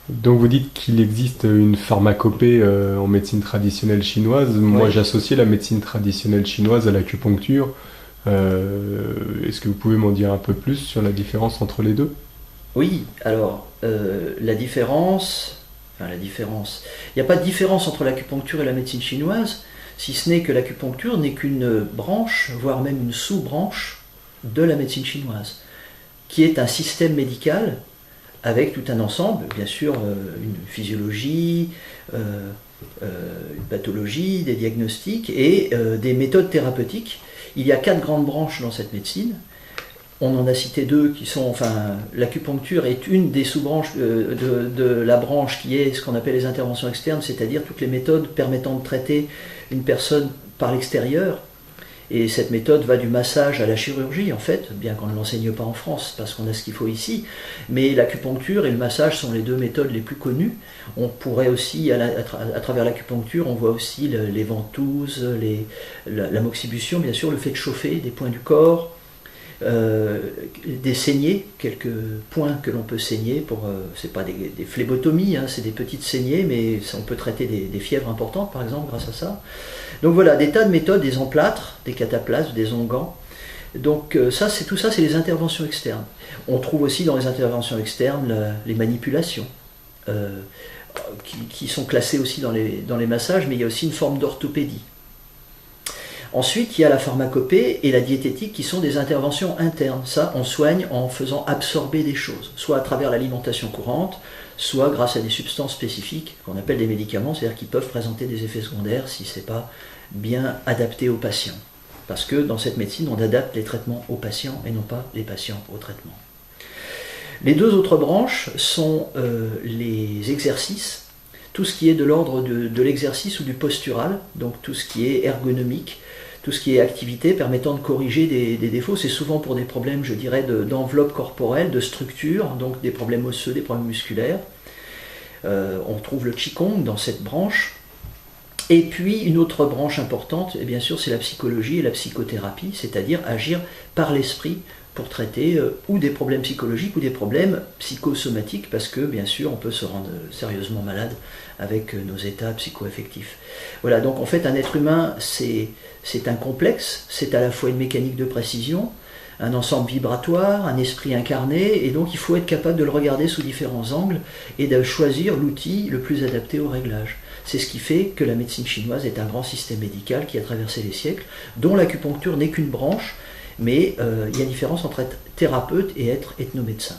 Donc vous dites qu'il existe une pharmacopée en médecine traditionnelle chinoise. Moi, Oui. j'associe la médecine traditionnelle chinoise à l'acupuncture. Est-ce que vous pouvez m'en dire un peu plus sur la différence entre les deux? Oui, alors la différence, il n'y a pas de différence entre l'acupuncture et la médecine chinoise, si ce n'est que l'acupuncture n'est qu'une branche, voire même une sous-branche de la médecine chinoise, qui est un système médical avec tout un ensemble, bien sûr, une physiologie, une pathologie, des diagnostics et des méthodes thérapeutiques. Il y a 4 grandes branches dans cette médecine. On en a cité 2 qui sont, enfin, l'acupuncture est une des sous-branches de la branche qui est ce qu'on appelle les interventions externes, c'est-à-dire toutes les méthodes permettant de traiter une personne par l'extérieur. Et cette méthode va du massage à la chirurgie, en fait, bien qu'on ne l'enseigne pas en France, parce qu'on a ce qu'il faut ici. Mais l'acupuncture et le massage sont les 2 méthodes les plus connues. On pourrait aussi, à travers l'acupuncture, on voit aussi les ventouses, la moxibution, bien sûr, le fait de chauffer des points du corps, des saignées, quelques points que l'on peut saigner pour, c'est pas des phlébotomies, hein, c'est des petites saignées, mais on peut traiter des fièvres importantes par exemple grâce à ça. Donc voilà, des tas de méthodes, des emplâtres, des cataplasmes, des onguents. Donc ça, c'est tout ça, c'est les interventions externes. On trouve aussi dans les interventions externes les manipulations. euh, qui sont classées aussi dans les massages, mais il y a aussi une forme d'orthopédie. Ensuite, il y a la pharmacopée et la diététique qui sont des interventions internes. Ça, on soigne en faisant absorber des choses, soit à travers l'alimentation courante, soit grâce à des substances spécifiques qu'on appelle des médicaments, c'est-à-dire qui peuvent présenter des effets secondaires si ce n'est pas bien adapté aux patients. Parce que dans cette médecine, on adapte les traitements aux patients et non pas les patients au traitement. Les 2 autres branches sont les exercices, tout ce qui est de l'ordre de l'exercice ou du postural, donc tout ce qui est ergonomique, tout ce qui est activité permettant de corriger des défauts. C'est souvent pour des problèmes, je dirais, d'enveloppe corporelle, de structure, donc des problèmes osseux, des problèmes musculaires. On trouve le Qigong dans cette branche. Et puis une autre branche importante, et bien sûr, c'est la psychologie et la psychothérapie, c'est-à-dire agir par l'esprit pour traiter ou des problèmes psychologiques ou des problèmes psychosomatiques, parce que bien sûr on peut se rendre sérieusement malade avec nos états psychoaffectifs. Voilà, donc en fait un être humain c'est un complexe, c'est à la fois une mécanique de précision, un ensemble vibratoire, un esprit incarné, et donc il faut être capable de le regarder sous différents angles et de choisir l'outil le plus adapté au réglage. C'est ce qui fait que la médecine chinoise est un grand système médical qui a traversé les siècles, dont l'acupuncture n'est qu'une branche, mais il y a une différence entre être thérapeute et être ethnomédecin.